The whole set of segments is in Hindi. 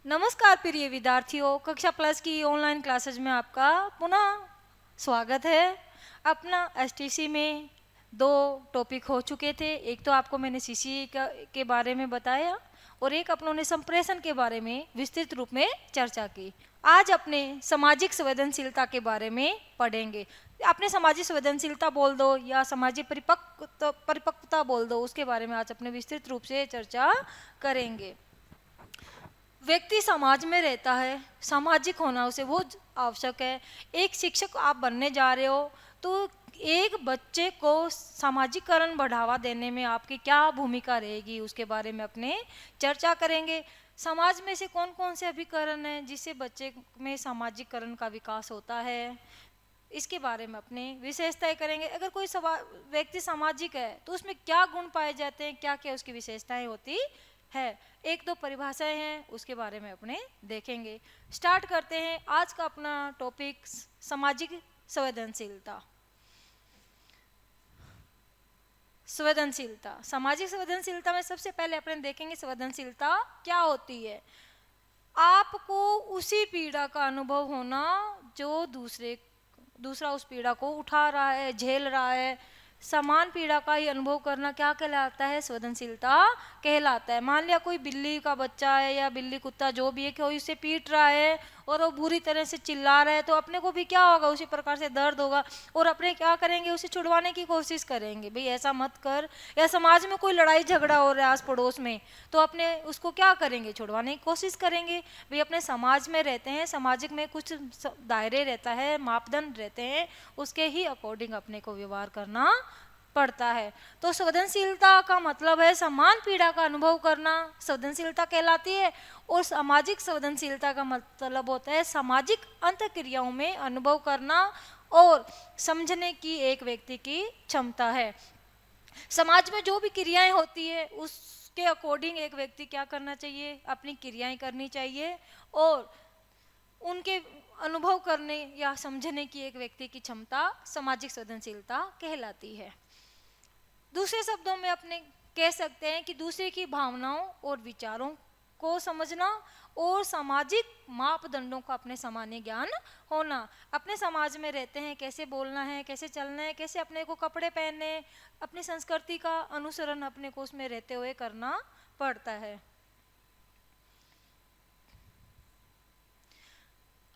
नमस्कार प्रिय विद्यार्थियों, कक्षा प्लस की ऑनलाइन क्लासेज में आपका पुनः स्वागत है। अपना एसटीसी में दो टॉपिक हो चुके थे। एक तो आपको मैंने सीसी के बारे में बताया और एक अपनों ने संप्रेषण के बारे में विस्तृत रूप में चर्चा की। आज अपने सामाजिक संवेदनशीलता के बारे में पढ़ेंगे। अपने सामाजिक संवेदनशीलता बोल दो या सामाजिक परिपक्वता बोल दो, उसके बारे में आज अपने विस्तृत रूप से चर्चा करेंगे। व्यक्ति समाज में रहता है, सामाजिक होना उसे बहुत आवश्यक है। एक शिक्षक आप बनने जा रहे हो तो एक बच्चे को सामाजिकरण बढ़ावा देने में आपकी क्या भूमिका रहेगी, उसके बारे में अपने चर्चा करेंगे। समाज में से कौन कौन से अभिकरण हैं जिससे बच्चे में सामाजिकरण का विकास होता है, इसके बारे में अपने विशेषताएं करेंगे। अगर कोई व्यक्ति सामाजिक है तो उसमें क्या गुण पाए जाते हैं, क्या क्या उसकी विशेषताएं होती है, एक दो परिभाषाएं हैं, उसके बारे में अपने देखेंगे। स्टार्ट करते हैं आज का अपना टॉपिक, सामाजिक संवेदनशीलता। संवेदनशीलता, सामाजिक संवेदनशीलता में सबसे पहले अपने देखेंगे संवेदनशीलता क्या होती है। आपको उसी पीड़ा का अनुभव होना जो दूसरा उस पीड़ा को उठा रहा है, झेल रहा है। समान पीड़ा का ही अनुभव करना क्या कहलाता है, संवेदनशीलता कहलाता है। मान लिया कोई बिल्ली का बच्चा है या बिल्ली कुत्ता जो भी है, कोई उसे पीट रहा है और वो बुरी तरह से चिल्ला रहा है, तो अपने को भी क्या होगा, उसी प्रकार से दर्द होगा और अपने क्या करेंगे, उसे छुड़वाने की कोशिश करेंगे, भाई ऐसा मत कर। या समाज में कोई लड़ाई झगड़ा हो रहा है आस पड़ोस में, तो अपने उसको क्या करेंगे, छुड़वाने की कोशिश करेंगे। भाई अपने समाज में रहते हैं, सामाजिक में कुछ दायरे रहता है, मापदंड रहते हैं, उसके ही अकॉर्डिंग अपने को व्यवहार करना पड़ता है। तो संवेदनशीलता का मतलब है समान पीड़ा का अनुभव करना, संवेदनशीलता कहलाती है। और सामाजिक संवेदनशीलता का मतलब होता है सामाजिक अंतःक्रियाओं में अनुभव करना और समझने की एक व्यक्ति की क्षमता है। समाज में जो भी क्रियाएं होती है उसके अकॉर्डिंग एक व्यक्ति क्या करना चाहिए, अपनी क्रियाएं करनी चाहिए और उनके अनुभव करने या समझने की एक व्यक्ति की क्षमता सामाजिक संवेदनशीलता कहलाती है। दूसरे शब्दों में अपने कह सकते हैं कि दूसरे की भावनाओं और विचारों को समझना और सामाजिक मापदंडों का अपने सामान्य ज्ञान होना। अपने समाज में रहते हैं, कैसे बोलना है, कैसे चलना है, कैसे अपने को कपड़े पहनने, अपनी संस्कृति का अनुसरण अपने को उसमें रहते हुए करना पड़ता है।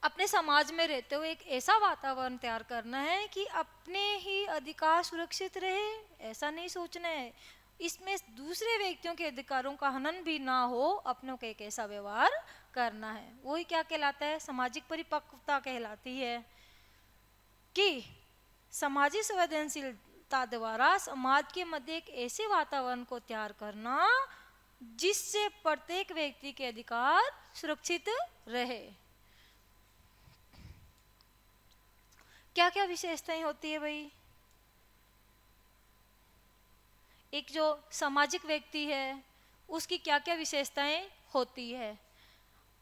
अपने समाज में रहते हुए एक ऐसा वातावरण तैयार करना है कि अपने ही अधिकार सुरक्षित रहे, ऐसा नहीं सोचना है इसमें दूसरे व्यक्तियों के अधिकारों का हनन भी ना हो, अपनों के एक ऐसा व्यवहार करना है। वही क्या कहलाता है, सामाजिक परिपक्वता कहलाती है। कि सामाजिक संवेदनशीलता द्वारा समाज के मध्य एक ऐसे वातावरण को तैयार करना जिससे प्रत्येक व्यक्ति के अधिकार सुरक्षित रहे। क्या क्या विशेषताएं होती है भाई, एक जो सामाजिक व्यक्ति है उसकी क्या क्या विशेषताएं होती है।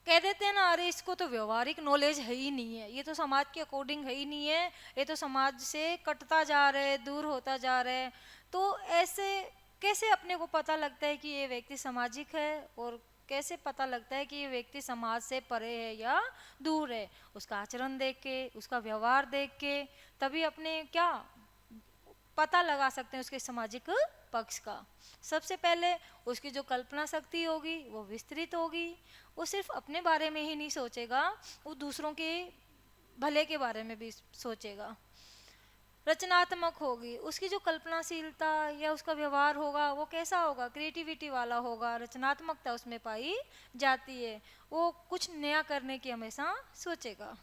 कह देते हैं ना, अरे इसको तो व्यवहारिक नॉलेज है ही नहीं है, ये तो समाज के अकॉर्डिंग है ही नहीं है, ये तो समाज से कटता जा रहा है, दूर होता जा रहा है। तो ऐसे कैसे अपने को पता लगता है कि ये व्यक्ति सामाजिक है और कैसे पता लगता है कि ये व्यक्ति समाज से परे है या दूर है, उसका आचरण देख के, उसका व्यवहार देख के तभी अपने क्या पता लगा सकते हैं उसके सामाजिक पक्ष का। सबसे पहले उसकी जो कल्पना शक्ति होगी वो विस्तृत होगी, वो सिर्फ अपने बारे में ही नहीं सोचेगा, वो दूसरों के भले के बारे में भी सोचेगा। रचनात्मक होगी, उसकी जो कल्पनाशीलता या उसका व्यवहार होगा वो कैसा होगा, क्रिएटिविटी वाला होगा, रचनात्मकता उसमें पाई जाती है, वो कुछ नया करने की हमेशा सोचेगा।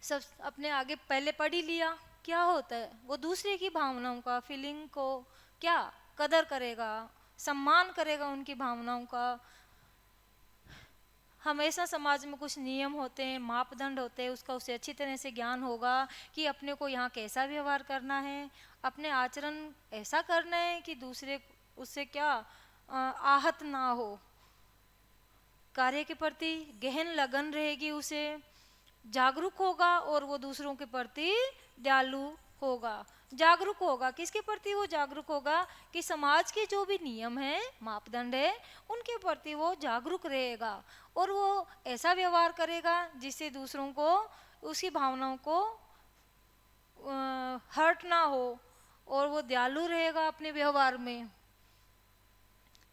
सब अपने आगे पहले पढ़ ही लिया, क्या होता है, वो दूसरे की भावनाओं का, फीलिंग को क्या कदर करेगा, सम्मान करेगा उनकी भावनाओं का। हमेशा समाज में कुछ नियम होते हैं, मापदंड होते हैं, उसका उसे अच्छी तरह से ज्ञान होगा कि अपने को यहाँ कैसा व्यवहार करना है, अपने आचरण ऐसा करना है कि दूसरे उससे क्या आहत ना हो, कार्य के प्रति गहन लगन रहेगी, उसे जागरूक होगा और वो दूसरों के प्रति दयालु होगा। जागरूक होगा। किसके प्रति वो जागरूक होगा कि समाज के जो भी नियम है, मापदंड है, उनके प्रति वो जागरूक रहेगा और वो ऐसा व्यवहार करेगा जिससे दूसरों को उसकी भावनाओं को हर्ट ना हो और वो दयालु रहेगा अपने व्यवहार में,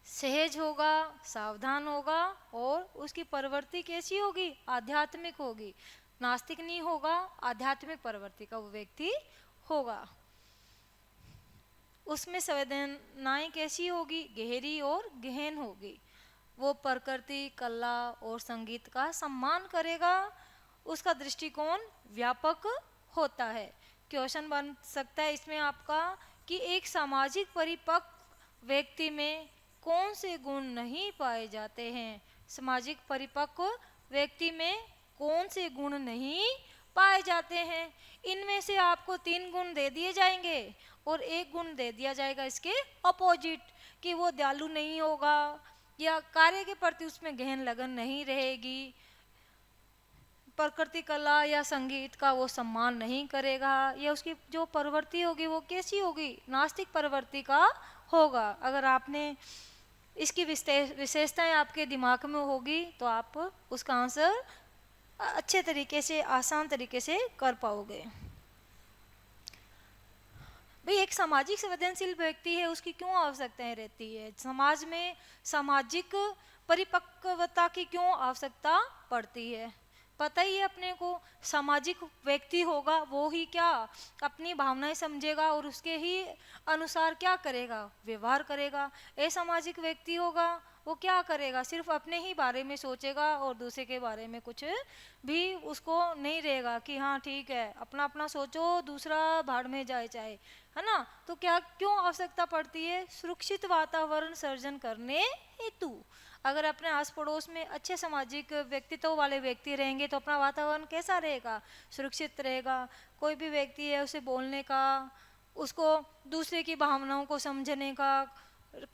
सहज होगा, सावधान होगा और उसकी प्रवृत्ति कैसी होगी, आध्यात्मिक होगी। नास्तिक नहीं होगा, आध्यात्मिक प्रवृत्ति का वो व्यक्ति होगा। उसमें संवेदनाएं कैसी होगी, गहरी और गहन होगी। वो प्रकृति, कला और संगीत का सम्मान करेगा। उसका दृष्टिकोण व्यापक होता है। क्वेश्चन बन सकता है इसमें आपका कि एक सामाजिक परिपक्व व्यक्ति में कौन से गुण नहीं पाए जाते हैं। सामाजिक परिपक्व व्यक्ति में कौन से गुण नहीं पाए जाते हैं। इनमें से आपको 3 गुण दे दिए जाएंगे और 1 गुण दे दिया जाएगा इसके अपोजिट, कि वो दयालु नहीं होगा या कार्य के प्रति उसमें गहन लगन नहीं रहेगी, प्रकृति, कला या संगीत का वो सम्मान नहीं करेगा, या उसकी जो प्रवृत्ति होगी वो कैसी होगी, नास्तिक प्रवृत्ति का होगा। अगर आपने इसकी विशेषताएं आपके दिमाग में होगी तो आप उसका आंसर अच्छे तरीके से, आसान तरीके से कर पाओगे। भाई एक सामाजिक संवेदनशील व्यक्ति है, उसकी क्यों आवश्यकताएं रहती है समाज में, सामाजिक परिपक्वता की क्यों आवश्यकता पड़ती है। पता ही है अपने को, सामाजिक व्यक्ति होगा वो ही क्या अपनी भावनाएं समझेगा और उसके ही अनुसार क्या करेगा, व्यवहार करेगा। असामाजिक व्यक्ति होगा वो क्या करेगा, सिर्फ अपने ही बारे में सोचेगा और दूसरे के बारे में कुछ भी उसको नहीं रहेगा कि हाँ ठीक है अपना अपना सोचो, दूसरा भाड़ में जाए चाहे, है ना। तो क्या क्यों आवश्यकता पड़ती है, सुरक्षित वातावरण सर्जन करने हेतु। अगर अपने आस पड़ोस में अच्छे सामाजिक व्यक्तित्व वाले व्यक्ति रहेंगे तो अपना वातावरण कैसा रहेगा, सुरक्षित रहेगा। कोई भी व्यक्ति है उसे बोलने का, उसको दूसरे की भावनाओं को समझने का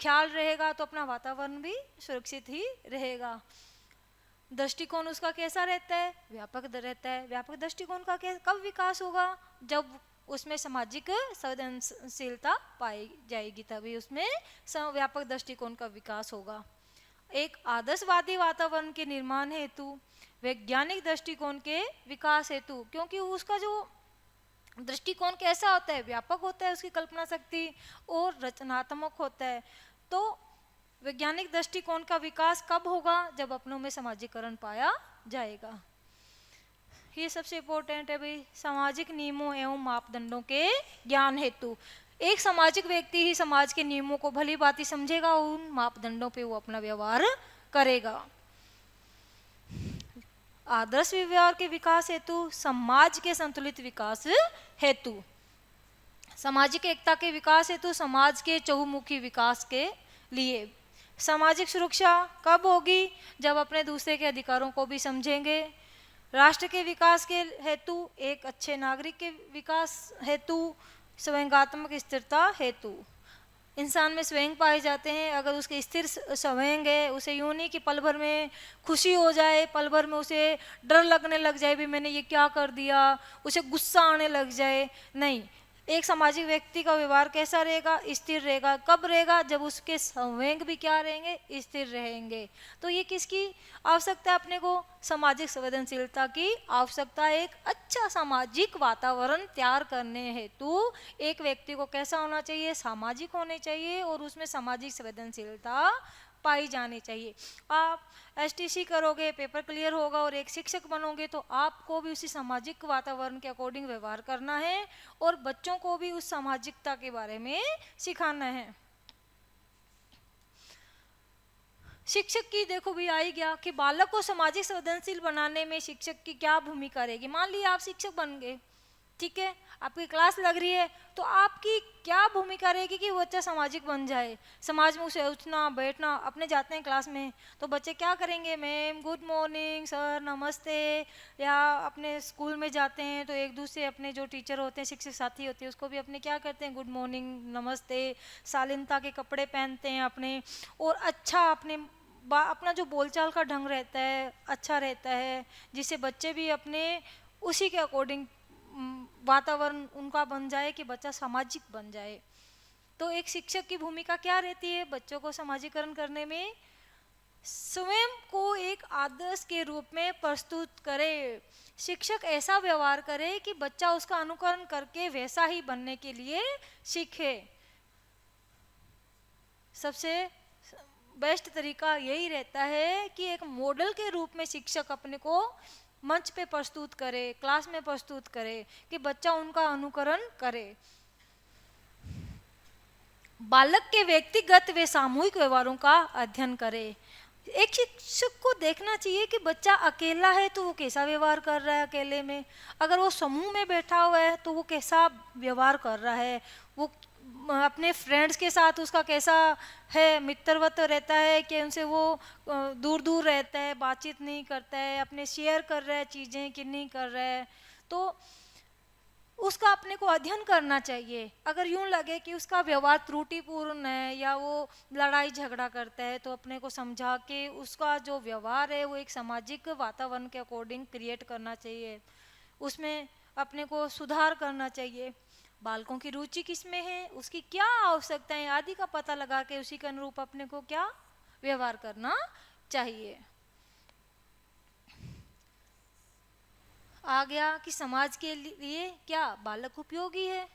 ख्याल रहेगा तो अपना वातावरण भी सुरक्षित ही रहेगा। दृष्टिकोण उसका कैसा रहता है, व्यापक रहता है। व्यापक दृष्टिकोण का कब विकास होगा, जब उसमें सामाजिक संवेदनशीलता पाई जाएगी, तभी उसमें व्यापक दृष्टिकोण का विकास होगा। एक आदर्शवादी वातावरण के निर्माण हेतु, वैज्ञानिक दृष्टिकोण के विकास हेतु, क्योंकि उसका जो दृष्टिकोण कैसा होता है, व्यापक होता है, उसकी कल्पना शक्ति और रचनात्मक होता है। तो वैज्ञानिक दृष्टिकोण का विकास कब होगा, जब अपनों में सामाजिकरण पाया जाएगा। ये सबसे इम्पोर्टेंट है भाई, सामाजिक नियमों एवं मापदंडों के ज्ञान हेतु। एक सामाजिक व्यक्ति ही समाज के नियमों को भली भांति समझेगा, उन मापदंडों पे वो अपना व्यवहार करेगा। आदर्श व्यवहार के विकास हेतु, समाज के संतुलित विकास हेतु, सामाजिक एकता के विकास हेतु, समाज के चहुमुखी विकास के लिए। सामाजिक सुरक्षा कब होगी, जब अपने दूसरे के अधिकारों को भी समझेंगे। राष्ट्र के विकास के हेतु, एक अच्छे नागरिक के विकास हेतु, स्वयंगात्मक स्थिरता हेतु। इंसान में स्वयं पाए जाते हैं, अगर उसके स्थिर स्वयं है, उसे यूं नहीं कि पल भर में खुशी हो जाए, पल भर में उसे डर लगने लग जाए भी मैंने ये क्या कर दिया, उसे गुस्सा आने लग जाए, नहीं। एक सामाजिक व्यक्ति का व्यवहार कैसा रहेगा, स्थिर रहेगा। कब रहेगा, जब उसके संवेग भी क्या रहेंगे, स्थिर रहेंगे। तो ये किसकी आवश्यकता है अपने को, सामाजिक संवेदनशीलता की आवश्यकता। एक अच्छा सामाजिक वातावरण तैयार करने हेतु एक व्यक्ति को कैसा होना चाहिए, सामाजिक होने चाहिए और उसमें सामाजिक संवेदनशीलता पाई जानी चाहिए। आप एसटीसी करोगे, पेपर क्लियर होगा और एक शिक्षक बनोगे तो आपको भी उसी सामाजिक वातावरण के अकॉर्डिंग व्यवहार करना है और बच्चों को भी उस सामाजिकता के बारे में सिखाना है। शिक्षक की देखो भी आई गया कि बालक को सामाजिक संवेदनशील बनाने में शिक्षक की क्या भूमिका रहेगी। मान लीजिए आप शिक्षक बन गए, ठीक है, आपकी क्लास लग रही है, तो आपकी क्या भूमिका रहेगी कि वो बच्चा सामाजिक बन जाए। समाज में उसे उठना बैठना, अपने जाते हैं क्लास में तो बच्चे क्या करेंगे, मैम गुड मॉर्निंग, सर नमस्ते, या अपने स्कूल में जाते हैं तो एक दूसरे अपने जो टीचर होते हैं, शिक्षक साथी होते हैं, उसको भी अपने क्या करते हैं, गुड मॉर्निंग नमस्ते, शालीनता के कपड़े पहनते हैं अपने, और अच्छा अपना जो बोलचाल का ढंग रहता है अच्छा रहता है, जिससे बच्चे भी अपने उसी के अकॉर्डिंग वातावरण उनका बन जाए कि बच्चा सामाजिक बन जाए। तो एक शिक्षक की भूमिका क्या रहती है बच्चों को समाजीकरण करने में? स्वयं को एक आदर्श के रूप में प्रस्तुत करे। शिक्षक ऐसा व्यवहार करे कि बच्चा उसका अनुकरण करके वैसा ही बनने के लिए सीखे। सबसे बेस्ट तरीका यही रहता है कि एक मॉडल के रूप में शिक्षक अपने को मंच पे प्रस्तुत करे, क्लास में प्रस्तुत करे कि बच्चा उनका अनुकरण करे। बालक के व्यक्तिगत व सामूहिक व्यवहारों का अध्ययन करे। एक शिक्षक को देखना चाहिए कि बच्चा अकेला है तो वो कैसा व्यवहार कर रहा है अकेले में, अगर वो समूह में बैठा हुआ है तो वो कैसा व्यवहार कर रहा है, वो अपने फ्रेंड्स के साथ उसका कैसा है, मित्रवत रहता है कि उनसे वो दूर दूर रहता है, बातचीत नहीं करता है, अपने शेयर कर रहा है चीज़ें कि नहीं कर रहा है। तो उसका अपने को अध्ययन करना चाहिए। अगर यूं लगे कि उसका व्यवहार त्रुटिपूर्ण है या वो लड़ाई झगड़ा करता है तो अपने को समझा के उसका जो व्यवहार है वो एक सामाजिक वातावरण के अकॉर्डिंग क्रिएट करना चाहिए, उसमें अपने को सुधार करना चाहिए। बालकों की रुचि किस में है, उसकी क्या आवश्यकताएं आदि का पता लगा के उसी के अनुरूप अपने को क्या व्यवहार करना चाहिए। आ गया कि समाज के लिए क्या बालक उपयोगी है।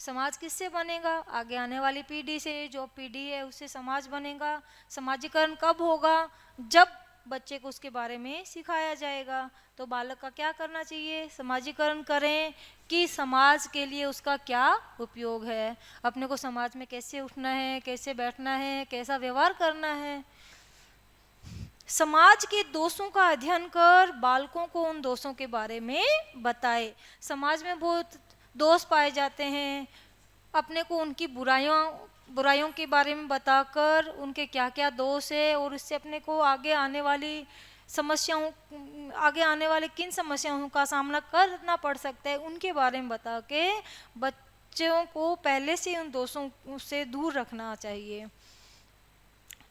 समाज किससे बनेगा? आगे आने वाली पीढ़ी से। जो पीढ़ी है उससे समाज बनेगा। समाजीकरण कब होगा? जब बच्चे को उसके बारे में सिखाया जाएगा। तो बालक का क्या करना चाहिए? समाजीकरण करें कि समाज के लिए उसका क्या उपयोग है, अपने को समाज में कैसे उठना है, कैसे बैठना है, कैसा व्यवहार करना है। समाज के दोषों का अध्ययन कर बालकों को उन दोषों के बारे में बताए। समाज में बहुत दोष पाए जाते हैं, अपने को उनकी बुराइयों के बारे में बताकर उनके क्या क्या दोष है और उससे अपने को आगे आने वाले किन समस्याओं का सामना करना पड़ सकता है उनके बारे में बता के बच्चों को पहले से उन दोषों से दूर रखना चाहिए।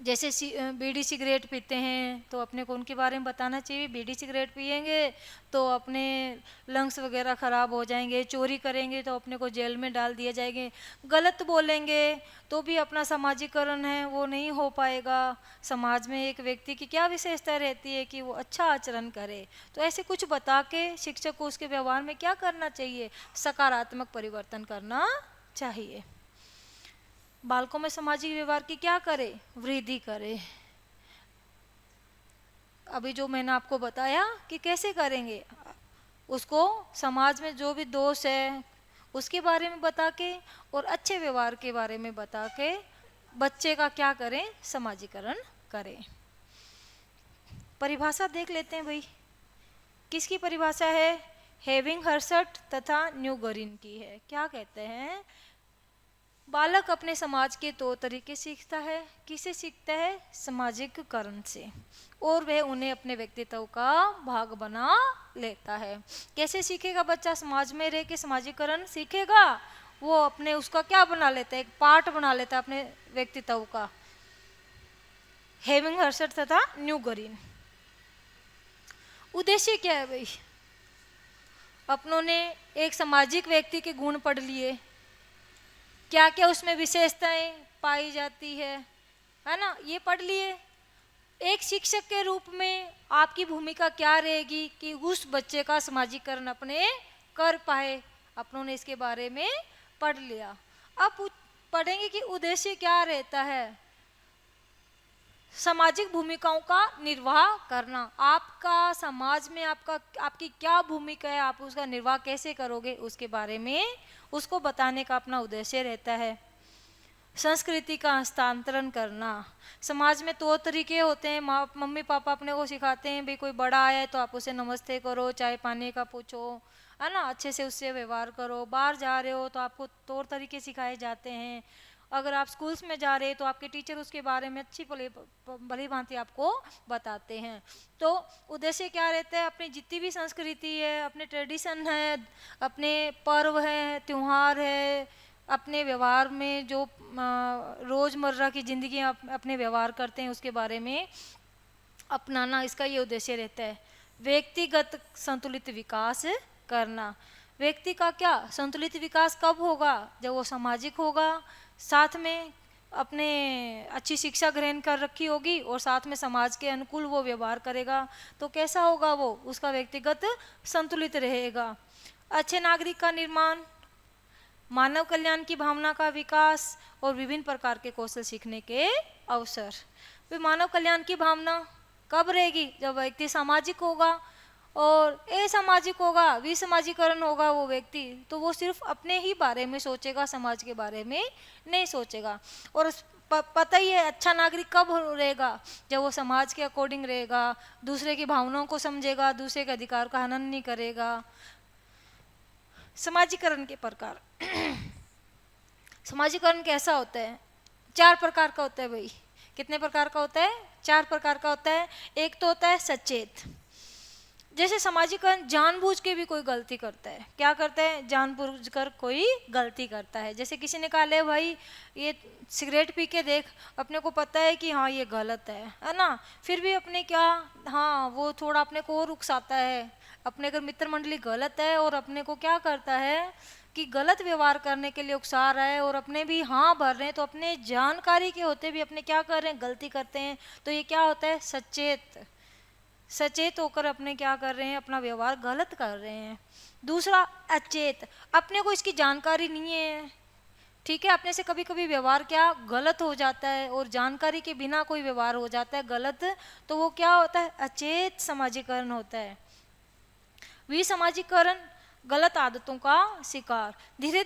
जैसे बीड़ी सिगरेट पीते हैं तो अपने को उनके बारे में बताना चाहिए। बीड़ी सिगरेट पिएंगे तो अपने लंग्स वगैरह ख़राब हो जाएंगे, चोरी करेंगे तो अपने को जेल में डाल दिए जाएंगे, गलत बोलेंगे तो भी अपना समाजीकरण है वो नहीं हो पाएगा। समाज में एक व्यक्ति की क्या विशेषता रहती है कि वो अच्छा आचरण करे। तो ऐसे कुछ बता के शिक्षक को उसके व्यवहार में क्या करना चाहिए? सकारात्मक परिवर्तन करना चाहिए। बालकों में सामाजिक व्यवहार की क्या करे? वृद्धि करे। अभी जो मैंने आपको बताया कि कैसे करेंगे, उसको समाज में जो भी दोष है उसके बारे में बता के और अच्छे व्यवहार के बारे में बता के बच्चे का क्या करें? समाजीकरण करें। परिभाषा देख लेते हैं भाई। किसकी परिभाषा है? हेविंग हर्सट तथा न्यूगरिन की है। क्या कहते हैं? बालक अपने समाज के तौर तरीके सीखता है। किसे सीखता है? सामाजिककरण से, और वह उन्हें अपने व्यक्तित्व का भाग बना लेता है। कैसे सीखेगा बच्चा? समाज में रह के सामाजिकरण सीखेगा। वो अपने उसका क्या बना लेता है? एक पार्ट बना लेता है अपने व्यक्तित्व का। हेविंग हर्सट तथा न्यूगरिन। उद्देश्य क्या है भाई? अपनों ने एक सामाजिक व्यक्ति के गुण पढ़ लिए, क्या क्या उसमें विशेषताएं पाई जाती है ना, ये पढ़ लिए। एक शिक्षक के रूप में आपकी भूमिका क्या रहेगी कि उस बच्चे का समाजीकरण अपने कर पाए। अपनों ने इसके बारे में पढ़ लिया। अब पढ़ेंगे कि उद्देश्य क्या रहता है। सामाजिक भूमिकाओं का निर्वाह करना। आपका समाज में आपकी क्या भूमिका है, आप उसका निर्वाह कैसे करोगे, उसके बारे में उसको बताने का अपना उद्देश्य रहता है। संस्कृति का हस्तांतरण करना। समाज में तौर तरीके होते हैं, मम्मी पापा अपने को सिखाते हैं भाई कोई बड़ा आया है तो आप उसे नमस्ते करो, चाय पानी का पूछो, है ना, अच्छे से उससे व्यवहार करो। बाहर जा रहे हो तो आपको तौर तरीके सिखाए जाते हैं। अगर आप स्कूल्स में जा रहे हैं तो आपके टीचर उसके बारे में अच्छी भली भांति आपको बताते हैं। तो उद्देश्य क्या रहता है? अपनी जितनी भी संस्कृति है, अपने ट्रेडिशन है, अपने पर्व है, त्योहार है, अपने व्यवहार में जो रोज़मर्रा की ज़िंदगी अपने व्यवहार करते हैं उसके बारे में अपनाना, इसका ये उद्देश्य रहता है। व्यक्तिगत संतुलित विकास करना। व्यक्ति का क्या संतुलित विकास कब होगा? जब वो सामाजिक होगा, साथ में अपने अच्छी शिक्षा ग्रहण कर रखी होगी और साथ में समाज के अनुकूल वो व्यवहार करेगा, तो कैसा होगा वो? उसका व्यक्तिगत संतुलित रहेगा। अच्छे नागरिक का निर्माण, मानव कल्याण की भावना का विकास और विभिन्न प्रकार के कौशल सीखने के अवसर। वे मानव कल्याण की भावना कब रहेगी? जब व्यक्ति सामाजिक होगा और असामाजिक होगा, विसमाजीकरण होगा वो व्यक्ति, तो वो सिर्फ अपने ही बारे में सोचेगा, समाज के बारे में नहीं सोचेगा। और पता ही है अच्छा नागरिक कब रहेगा? जब वो समाज के अकॉर्डिंग रहेगा, दूसरे की भावनाओं को समझेगा, दूसरे के अधिकार का हनन नहीं करेगा। समाजीकरण के प्रकार समाजीकरण कैसा होता है? 4 प्रकार का होता है भाई। कितने प्रकार का होता है? 4 प्रकार का होता है। एक तो होता है सचेत। जैसे समाजीकरण जानबूझ के भी कोई गलती करता है। क्या करता है? जानबूझ कर कोई गलती करता है। जैसे किसी ने कहा ले भाई ये सिगरेट पी के देख, अपने को पता है कि हाँ ये गलत है ना, फिर भी अपने क्या, हाँ वो थोड़ा अपने को और उकसाता है। अपने अगर मित्र मंडली गलत है और अपने को क्या करता है कि गलत व्यवहार करने के लिए उकसा रहा है और अपने भी हाँ भर रहे हैं, तो अपने जानकारी के होते भी अपने क्या कर रहे हैं? गलती करते हैं। तो ये क्या होता है? सचेत होकर अपने क्या कर रहे हैं? अपना व्यवहार गलत कर रहे हैं। दूसरा अचेत, अपने को इसकी जानकारी नहीं है, ठीक है, अपने से कभी कभी व्यवहार क्या गलत हो जाता है और जानकारी के बिना कोई व्यवहार हो जाता है गलत, तो वो क्या होता है? अचेत समाजीकरण होता है। विसमाजीकरण, गलत आदतों का शिकार। धीरे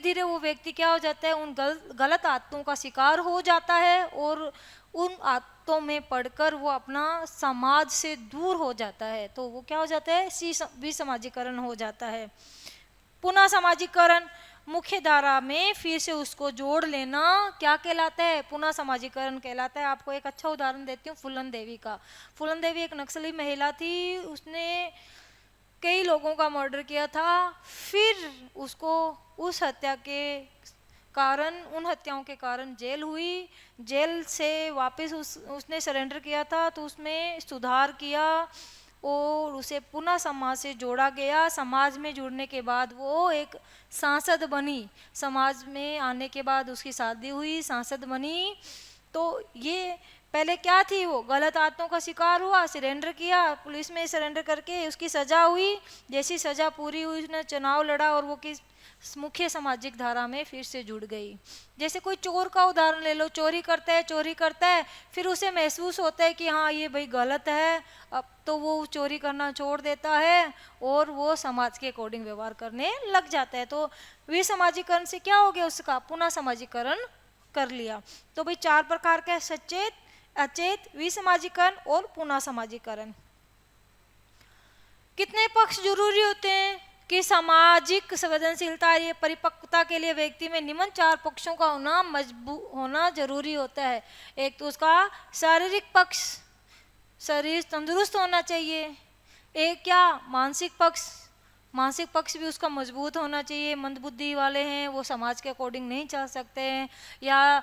धीरे वो व्यक्ति क्या हो जाता है? उन गलत आदतों का शिकार हो जाता है और उन आदतों में पढ़कर वो अपना समाज से दूर हो जाता है। तो वो क्या हो जाता है? विसमाजीकरण हो जाता है। पुनः समाजीकरण, मुख्य धारा में फिर से उसको जोड़ लेना क्या कहलाता है? पुनः समाजीकरण कहलाता है। आपको एक अच्छा उदाहरण देती हूँ फूलन देवी का। फूलन देवी एक नक्सली महिला थी, उसने कई लोगों का मर्डर किया था, फिर उसको उस हत्या के कारण, उन हत्याओं के कारण जेल हुई। जेल से वापस उसने सरेंडर किया था, तो उसमें सुधार किया और उसे पुनः समाज से जोड़ा गया। समाज में जुड़ने के बाद वो एक सांसद बनी। समाज में आने के बाद उसकी शादी हुई, सांसद बनी। तो ये पहले क्या थी? वो गलत आदतों का शिकार हुआ, सरेंडर किया, पुलिस में सरेंडर करके उसकी सजा हुई। जैसी सजा पूरी हुई, उसने चुनाव लड़ा और वो किस मुख्य सामाजिक धारा में फिर से जुड़ गई। जैसे कोई चोर का उदाहरण ले लो, चोरी करता है, फिर उसे महसूस होता है कि हाँ ये भाई गलत है, अब तो वो चोरी करना छोड़ देता है और वो समाज के अकॉर्डिंग व्यवहार करने लग जाता है। तो विसमाजीकरण से क्या हो गया? उसका पुनः समाजीकरण कर लिया। तो भाई 4 प्रकार के, सचेत, अचेत, विसमाजीकरण और पुनः समाजीकरण। कितने पक्ष जरूरी होते हैं कि सामाजिक संवेदनशीलता, ये परिपक्वता के लिए व्यक्ति में निम्न 4 पक्षों का होना जरूरी होता है। एक तो उसका शारीरिक पक्ष, शरीर तंदुरुस्त होना चाहिए। एक क्या? मानसिक पक्ष, मानसिक पक्ष भी उसका मजबूत होना चाहिए। मंदबुद्धि वाले हैं वो समाज के अकॉर्डिंग नहीं चल सकते हैं। या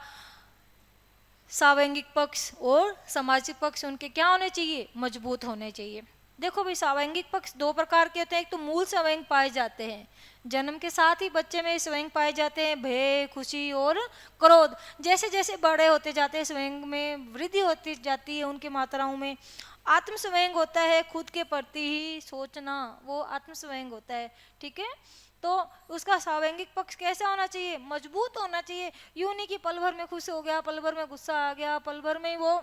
सावैंगिक पक्ष और सामाजिक पक्ष उनके क्या होने चाहिए? मजबूत होने चाहिए। देखो भाई सावैंगिक पक्ष 2 प्रकार के होते हैं। एक तो मूल संवेग पाए जाते हैं, जन्म के साथ ही बच्चे में संवेग पाए जाते हैं, भय, खुशी और क्रोध। जैसे जैसे बड़े होते जाते हैं संवेग में वृद्धि होती जाती है उनकी मात्राओं में। आत्म संवेग होता है खुद के प्रति ही सोचना, वो आत्म संवेग होता है, ठीक है। तो उसका सावैंगिक पक्ष कैसा होना चाहिए? मजबूत होना चाहिए। यूं नहीं कि पल भर में खुश हो गया, पल भर में गुस्सा आ गया, पल भर में वो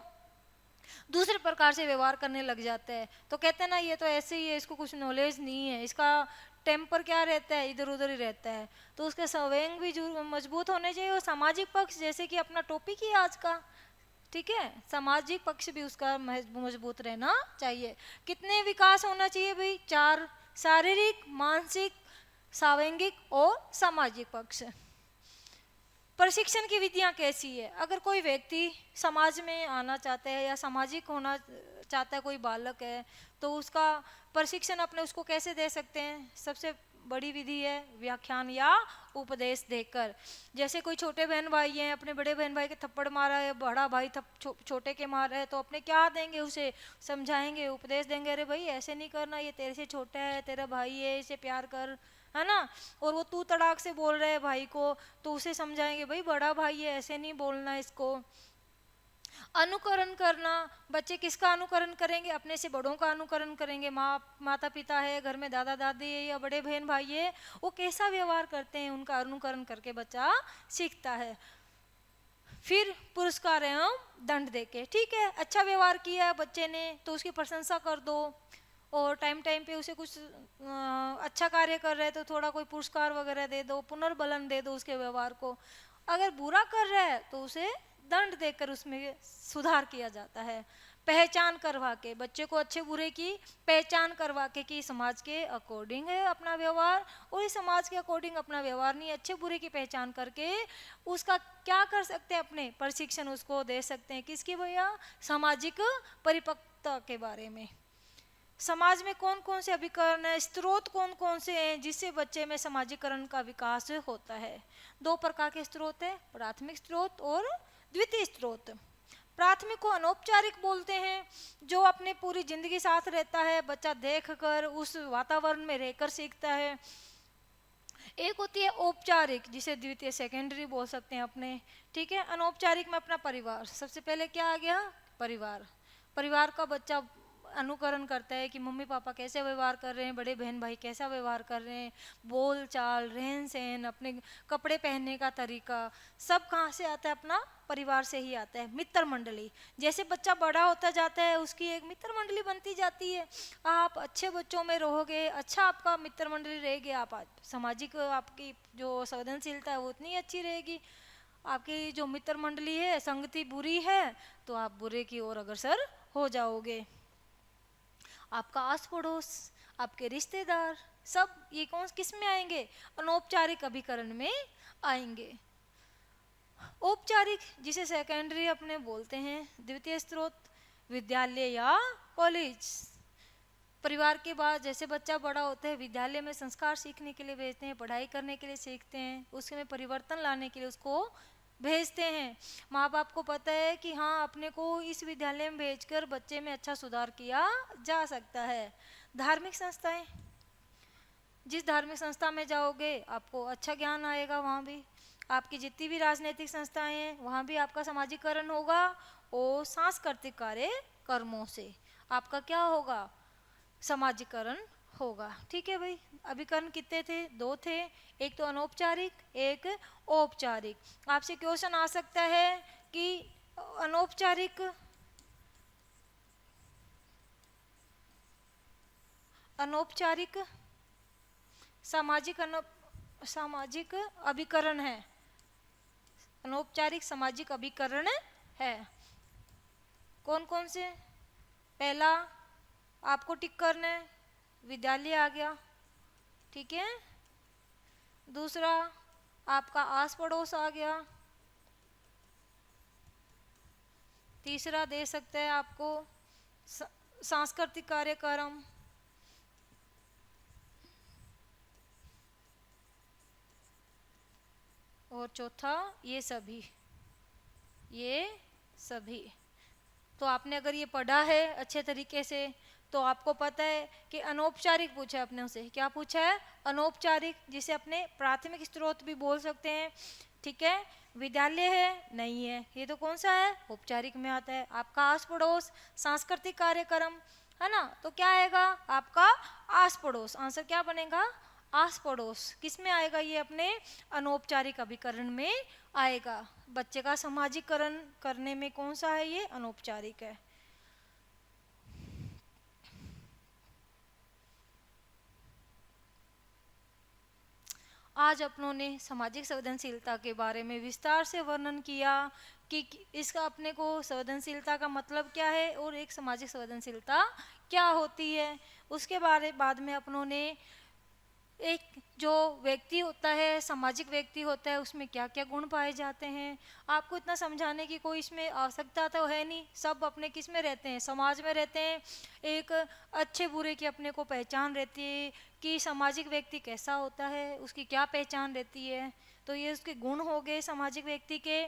दूसरे प्रकार से व्यवहार करने लग जाते हैं। तो कहते हैं ना ये तो ऐसे ही है, इसको कुछ नॉलेज नहीं है, इसका टेम्पर क्या रहता है? इधर उधर ही रहता है। तो उसके संवेग भी मजबूत होने चाहिए। और सामाजिक पक्ष जैसे कि अपना टॉपिक ही आज का, ठीक है, सामाजिक पक्ष भी उसका मजबूत रहना चाहिए। कितने विकास होना चाहिए भाई? 4, शारीरिक, मानसिक, सावैंगिक और सामाजिक पक्ष। प्रशिक्षण की विधियां कैसी है? अगर कोई व्यक्ति समाज में आना चाहता है या सामाजिक होना चाहता है, कोई बालक है, तो उसका प्रशिक्षण अपने उसको कैसे दे सकते हैं? सबसे बड़ी विधि है व्याख्यान या उपदेश देकर। जैसे कोई छोटे बहन भाई हैं, अपने बड़े बहन भाई के थप्पड़ मारा है, बड़ा भाई छोटे के मार है, तो अपने क्या देंगे, उसे समझाएंगे, उपदेश देंगे, अरे भाई ऐसे नहीं करना, ये तेरे से छोटा है, तेरा भाई है, इसे प्यार कर, है ना। और वो तू तड़ाक से बोल रहे हैं भाई को, तो उसे समझाएंगे भाई बड़ा भाई है, ऐसे नहीं बोलना इसको। अनुकरण करना, बच्चे किसका अनुकरण करेंगे, अपने से बड़ों का अनुकरण करेंगे। माता पिता है, घर में दादा दादी है या बड़े बहन भाई है, वो कैसा व्यवहार करते हैं उनका अनुकरण करके बच्चा सीखता है। फिर पुरस्कार एवं दंड देके, ठीक है अच्छा व्यवहार किया बच्चे ने तो उसकी प्रशंसा कर दो, और टाइम टाइम पे उसे कुछ अच्छा कार्य कर रहे हैं तो थोड़ा कोई पुरस्कार वगैरह दे दो, पुनर्बलन दे दो उसके व्यवहार को। अगर बुरा कर रहा है तो उसे दंड देकर उसमें सुधार किया जाता है। पहचान करवा के, बच्चे को अच्छे बुरे की पहचान करवा के कि समाज के अकॉर्डिंग है अपना व्यवहार, और इस समाज के अकॉर्डिंग अपना व्यवहार नहीं, अच्छे बुरे की पहचान करके उसका क्या कर सकते हैं, अपने प्रशिक्षण उसको दे सकते हैं। किसकी भैया, सामाजिक परिपक्वता के बारे में। समाज में कौन कौन से अभिकरण है, स्रोत कौन कौन से हैं जिससे बच्चे में सामाजिकरण का विकास होता है। 2 प्रकार के स्रोत है, प्राथमिक स्रोत और द्वितीय स्रोत। प्राथमिक को अनौपचारिक बोलते हैं, जो अपने पूरी जिंदगी साथ रहता है, बच्चा देखकर उस वातावरण में रहकर सीखता है। एक होती है औपचारिक, जिसे द्वितीय सेकेंडरी बोल सकते हैं अपने, ठीक है। अनौपचारिक में अपना परिवार, सबसे पहले क्या आ गया, परिवार। परिवार का बच्चा अनुकरण करता है कि मम्मी पापा कैसे व्यवहार कर रहे हैं, बड़े बहन भाई कैसा व्यवहार कर रहे हैं, बोल चाल, रहन सहन, अपने कपड़े पहनने का तरीका, सब कहाँ से आता है, अपना परिवार से ही आता है। मित्र मंडली, जैसे बच्चा बड़ा होता जाता है उसकी एक मित्र मंडली बनती जाती है। आप अच्छे बच्चों में रहोगे, अच्छा आपका मित्र मंडली रहेगी, आप सामाजिक आपकी जो संवेदनशीलता है वो उतनी अच्छी रहेगी। आपकी जो मित्र मंडली है संगति बुरी है तो आप बुरे की ओर अग्रसर हो जाओगे। आपका आस पड़ोस, आपके रिश्तेदार, सब ये कौन किस में आएंगे, अनौपचारिक अभिकरण में आएंगे। औपचारिक, जिसे सेकेंडरी अपने बोलते हैं, द्वितीय स्रोत विद्यालय या कॉलेज। परिवार के बाद जैसे बच्चा बड़ा होता है, विद्यालय में संस्कार सीखने के लिए भेजते हैं, पढ़ाई करने के लिए सीखते हैं, उसमें परिवर्तन लाने के लिए उसको भेजते हैं। माँ बाप को पता है कि हाँ अपने को इस विद्यालय में भेजकर बच्चे में अच्छा सुधार किया जा सकता है। धार्मिक संस्थाएं, जिस धार्मिक संस्था में जाओगे आपको अच्छा ज्ञान आएगा, वहाँ भी आपकी जितनी भी राजनीतिक संस्थाएं हैं वहाँ भी आपका समाजीकरण होगा, और सांस्कृतिक कार्य कर्मों से आपका क्या होगा, समाजीकरण होगा। ठीक है भाई, अभिकरण कितने थे, 2 थे, एक तो अनौपचारिक, एक औपचारिक। आपसे क्वेश्चन आ सकता है कि अनौपचारिक अनौपचारिक सामाजिक अभिकरण है, अनौपचारिक सामाजिक अभिकरण है। कौन कौन से, पहला आपको टिक करना है, विद्यालय आ गया, ठीक है। दूसरा आपका आस पड़ोस आ गया। तीसरा दे सकते हैं आपको सांस्कृतिक कार्यक्रम। और चौथा ये सभी। तो आपने अगर ये पढ़ा है अच्छे तरीके से तो आपको पता है कि अनौपचारिक पूछा है अपने से, क्या पूछा है, अनौपचारिक, जिसे अपने प्राथमिक स्रोत भी बोल सकते हैं, ठीक है। विद्यालय है, नहीं है, ये तो कौन सा है, औपचारिक में आता है। आपका आस पड़ोस, सांस्कृतिक कार्यक्रम, है ना, तो क्या आएगा आपका आस पड़ोस, आंसर क्या बनेगा, आस पड़ोस। किस में आएगा ये, अपने अनौपचारिक अभिकरण में आएगा। बच्चे का सामाजिकरण करने में कौन सा है, ये अनौपचारिक है। आज अपनों ने सामाजिक संवेदनशीलता के बारे में विस्तार से वर्णन किया कि इसका अपने को संवेदनशीलता का मतलब क्या है और एक सामाजिक संवेदनशीलता क्या होती है। उसके बाद में अपनों ने एक जो व्यक्ति होता है, सामाजिक व्यक्ति होता है, उसमें क्या क्या गुण पाए जाते हैं। आपको इतना समझाने की कोई इसमें आवश्यकता तो है नहीं, सब अपने किस में रहते हैं, समाज में रहते हैं। एक अच्छे बुरे की अपने को पहचान रहती है कि सामाजिक व्यक्ति कैसा होता है, उसकी क्या पहचान रहती है। तो ये उसके गुण हो गए सामाजिक व्यक्ति के।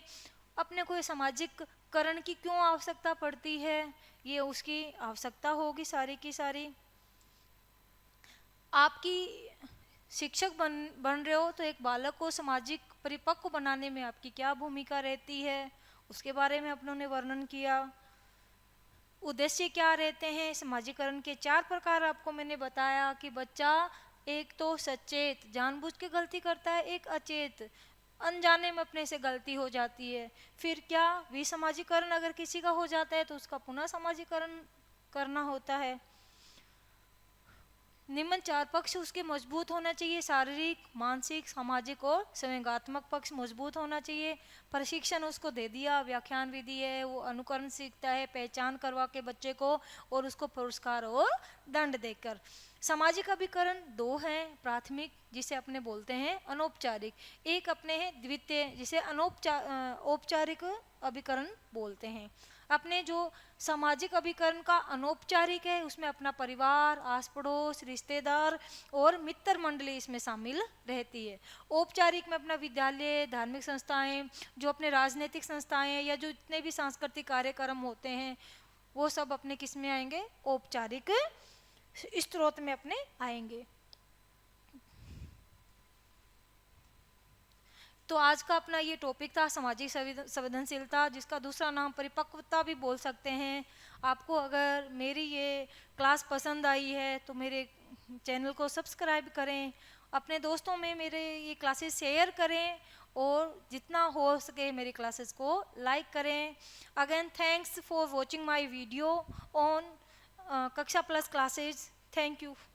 अपने को ये सामाजिक करण की क्यों आवश्यकता पड़ती है, ये उसकी आवश्यकता होगी सारी की सारी। आपकी शिक्षक बन रहे हो तो एक बालक को सामाजिक परिपक्व बनाने में आपकी क्या भूमिका रहती है, उसके बारे में अपनों ने वर्णन किया। उद्देश्य क्या रहते हैं, समाजीकरण के 4 प्रकार आपको मैंने बताया कि बच्चा एक तो सचेत जानबूझ के गलती करता है, एक अचेत अनजाने में अपने से गलती हो जाती है। फिर क्या विसमाजीकरण अगर किसी का हो जाता है तो उसका पुनः समाजीकरण करना होता है। निम्न 4 पक्ष उसके मजबूत होना चाहिए, शारीरिक, मानसिक, सामाजिक और संवेगात्मक पक्ष मजबूत होना चाहिए। प्रशिक्षण उसको दे दिया, व्याख्यान विधि है, वो अनुकरण सीखता है पहचान करवा के बच्चे को, और उसको पुरस्कार और दंड देकर। सामाजिक अभिकरण 2 हैं, प्राथमिक जिसे अपने बोलते हैं अनौपचारिक, एक अपने हैं द्वितीय जिसे औपचारिक अभिकरण बोलते हैं। अपने जो सामाजिक अभिकरण का अनौपचारिक है उसमें अपना परिवार, आस पड़ोस, रिश्तेदार और मित्र मंडली इसमें शामिल रहती है। औपचारिक में अपना विद्यालय, धार्मिक संस्थाएं, जो अपने राजनीतिक संस्थाएं या जो जितने भी सांस्कृतिक कार्यक्रम होते हैं वो सब अपने किस में आएंगे, औपचारिक स्रोत में अपने आएंगे। तो आज का अपना ये टॉपिक था सामाजिक संवेदनशीलता, जिसका दूसरा नाम परिपक्वता भी बोल सकते हैं। आपको अगर मेरी ये क्लास पसंद आई है तो मेरे चैनल को सब्सक्राइब करें, अपने दोस्तों में मेरे ये क्लासेस शेयर करें और जितना हो सके मेरी क्लासेस को लाइक करें। Again thanks for watching my video on कक्षा प्लस क्लासेस। Thank you.